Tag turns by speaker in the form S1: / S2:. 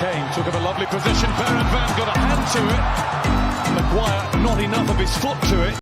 S1: Kane took up a lovely position. Van got a hand to it. Maguire not enough of his foot to it.